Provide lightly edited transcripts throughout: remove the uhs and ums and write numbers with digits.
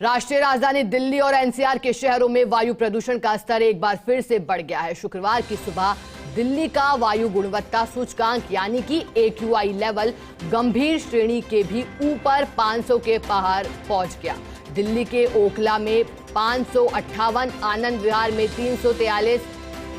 राष्ट्रीय राजधानी दिल्ली और एनसीआर के शहरों में वायु प्रदूषण का स्तर एक बार फिर से बढ़ गया है। शुक्रवार की सुबह दिल्ली का वायु गुणवत्ता सूचकांक यानी कि AQI लेवल गंभीर श्रेणी के भी ऊपर 500 के पार पहुंच गया। दिल्ली के ओखला में 558, आनंद विहार में 343,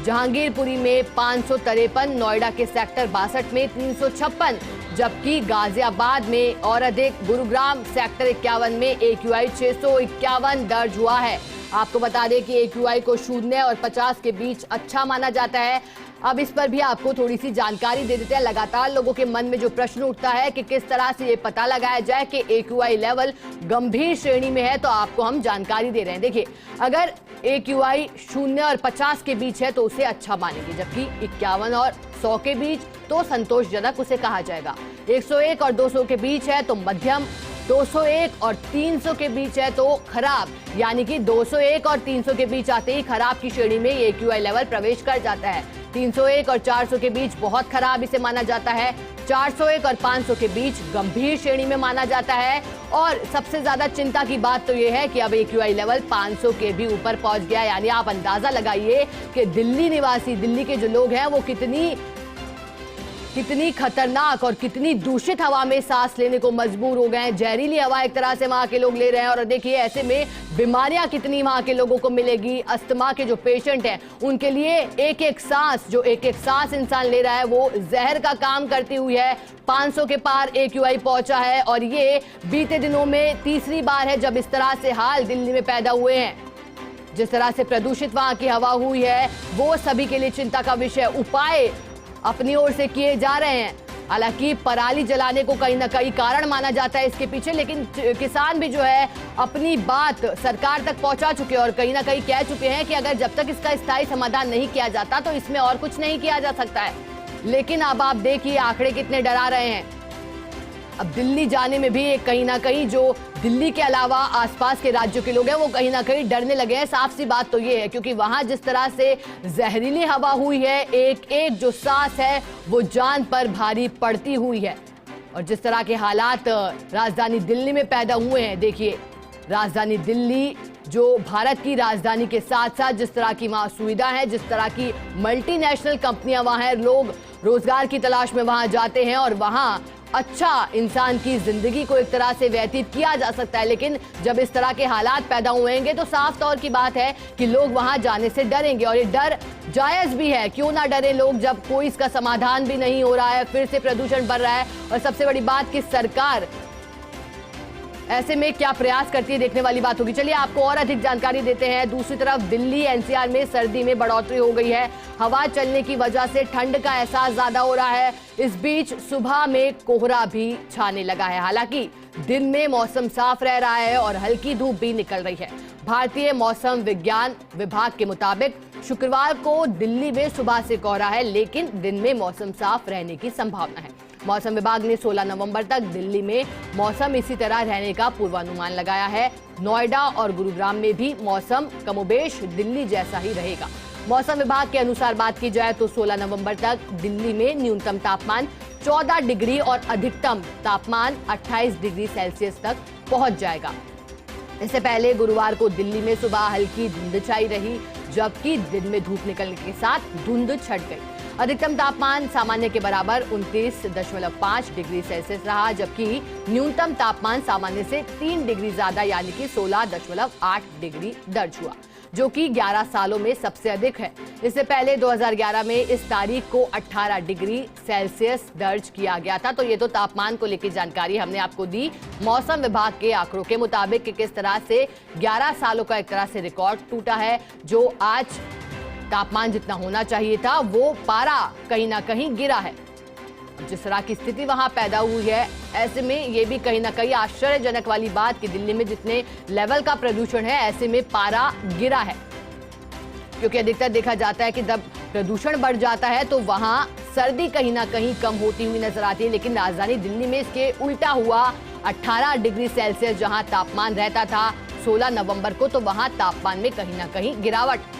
जहांगीरपुरी में 553, नोएडा के सेक्टर 62 में 356, जबकि गाजियाबाद में और अधिक, गुरुग्राम सेक्टर 51 में AQI 651 दर्ज हुआ है। आपको बता दें कि AQI को 0 और 50 के बीच अच्छा माना जाता है। अब इस पर भी आपको थोड़ी सी जानकारी दे देते हैं। लगातार लोगों के मन में जो प्रश्न उठता है कि किस तरह से ये पता लगाया जाए कि AQI लेवल गंभीर श्रेणी में है, तो आपको हम जानकारी दे रहे हैं। देखिए, अगर AQI 0 और 50 के बीच है तो उसे अच्छा मानेंगे, जबकि 51 और 100 के बीच तो संतोषजनक उसे कहा जाएगा। 101 और 200 के बीच है तो मध्यम, 201 और 300 के बीच है तो खराब, यानी कि 201 और 300 के बीच आते ही खराब की श्रेणी में AQI लेवल प्रवेश कर जाता है। 301 और 400 के बीच बहुत खराब इसे माना जाता है। 401 और 500 के बीच गंभीर श्रेणी में माना जाता है। और सबसे ज्यादा चिंता की बात तो यह है कि अब AQI लेवल 500 के भी ऊपर पहुंच गया। यानी आप अंदाजा लगाइए कि दिल्ली निवासी, दिल्ली के जो लोग हैं वो कितनी खतरनाक और कितनी दूषित हवा में सांस लेने को मजबूर हो गए हैं। जहरीली हवा एक तरह से वहां के लोग ले रहे हैं। और देखिए, ऐसे में बीमारियां कितनी वहां के लोगों को मिलेगी। अस्थमा के जो पेशेंट हैं उनके लिए एक एक सांस इंसान ले रहा है वो जहर का काम करती हुई है। 500 के पार AQI पहुंचा है और ये बीते दिनों में तीसरी बार है जब इस तरह से हाल दिल्ली में पैदा हुए हैं। जिस तरह से प्रदूषित वहां की हवा हुई है वो सभी के लिए चिंता का विषय। उपाय अपनी ओर से किए जा रहे हैं। हालांकि पराली जलाने को कहीं ना कहीं कारण माना जाता है इसके पीछे, लेकिन किसान भी जो है अपनी बात सरकार तक पहुंचा चुके हैं और कहीं ना कहीं कह चुके हैं कि अगर जब तक इसका स्थायी समाधान नहीं किया जाता तो इसमें और कुछ नहीं किया जा सकता है। लेकिन अब आप देखिए आंकड़े कितने डरा रहे हैं। अब दिल्ली जाने में भी कहीं ना कहीं जो दिल्ली के अलावा आसपास के राज्यों के लोग हैं वो कहीं ना कहीं डरने लगे हैं। साफ सी बात तो ये है, क्योंकि वहां जिस तरह से जहरीली हवा हुई है, एक एक जो सांस है वो जान पर भारी पड़ती हुई है। और जिस तरह के हालात राजधानी दिल्ली में पैदा हुए हैं, देखिए राजधानी दिल्ली जो भारत की राजधानी के साथ साथ जिस तरह की वहां सुविधा है, जिस तरह की मल्टीनेशनल कंपनियां वहां हैं, लोग रोजगार की तलाश में वहां जाते हैं और वहां अच्छा इंसान की जिंदगी को एक तरह से व्यतीत किया जा सकता है। लेकिन जब इस तरह के हालात पैदा हुएंगे तो साफ तौर की बात है कि लोग वहां जाने से डरेंगे। और ये डर जायज भी है, क्यों ना डरे लोग जब कोई इसका समाधान भी नहीं हो रहा है, फिर से प्रदूषण बढ़ रहा है। और सबसे बड़ी बात कि सरकार ऐसे में क्या प्रयास करती है, देखने वाली बात होगी। चलिए आपको और अधिक जानकारी देते हैं। दूसरी तरफ दिल्ली NCR में सर्दी में बढ़ोतरी हो गई है। हवा चलने की वजह से ठंड का एहसास ज्यादा हो रहा है। इस बीच सुबह में कोहरा भी छाने लगा है। हालांकि दिन में मौसम साफ रह रहा है और हल्की धूप भी निकल रही है। भारतीय मौसम विज्ञान विभाग के मुताबिक शुक्रवार को दिल्ली में सुबह से कोहरा है, लेकिन दिन में मौसम साफ रहने की संभावना है। मौसम विभाग ने 16 नवंबर तक दिल्ली में मौसम इसी तरह रहने का पूर्वानुमान लगाया है। नोएडा और गुरुग्राम में भी मौसम कमोबेश दिल्ली जैसा ही रहेगा। मौसम विभाग के अनुसार बात की जाए तो 16 नवंबर तक दिल्ली में न्यूनतम तापमान 14 डिग्री और अधिकतम तापमान 28 डिग्री सेल्सियस तक पहुंच जाएगा। इससे पहले गुरुवार को दिल्ली में सुबह हल्की धुंध छाई रही, जबकि दिन में धूप निकलने के साथ धुंध छट गई। अधिकतम तापमान सामान्य के बराबर 29.5 डिग्री सेल्सियस रहा, जबकि न्यूनतम तापमान सामान्य से 3 डिग्री ज्यादा यानी कि 16.8 डिग्री दर्ज हुआ, जो कि 11 सालों में सबसे अधिक है। इससे पहले 2011 में इस तारीख को 18 डिग्री सेल्सियस दर्ज किया गया था। तो ये तो तापमान को लेकर जानकारी हमने आपको दी मौसम विभाग के आंकड़ों के मुताबिक कि किस तरह से 11 सालों का एक तरह से रिकॉर्ड टूटा है। जो आज तापमान जितना होना चाहिए था वो पारा कहीं ना कहीं गिरा है। जिस तरह की स्थिति वहां पैदा हुई है, ऐसे में ये भी कहीं ना कहीं आश्चर्यजनक वाली बात कि दिल्ली में जितने लेवल का प्रदूषण है, ऐसे में पारा गिरा है। क्योंकि अधिकतर देखा जाता है कि जब प्रदूषण बढ़ जाता है तो वहां सर्दी कहीं ना कहीं कम होती हुई नजर आती है। लेकिन राजधानी दिल्ली में इसके उल्टा हुआ। 18 डिग्री सेल्सियस जहां तापमान रहता था 16 नवंबर को, तो वहां तापमान में कहीं ना कहीं गिरावट।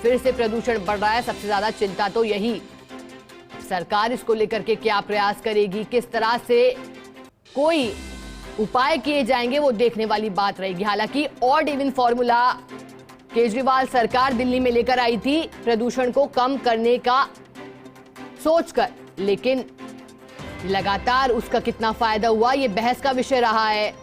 फिर से प्रदूषण बढ़ रहा है। सबसे ज्यादा चिंता तो यही, सरकार इसको लेकर के क्या प्रयास करेगी, किस तरह से कोई उपाय किए जाएंगे वो देखने वाली बात रहेगी। हालांकि ऑड इवन फॉर्मूला केजरीवाल सरकार दिल्ली में लेकर आई थी प्रदूषण को कम करने का सोचकर, लेकिन लगातार उसका कितना फायदा हुआ ये बहस का विषय रहा है।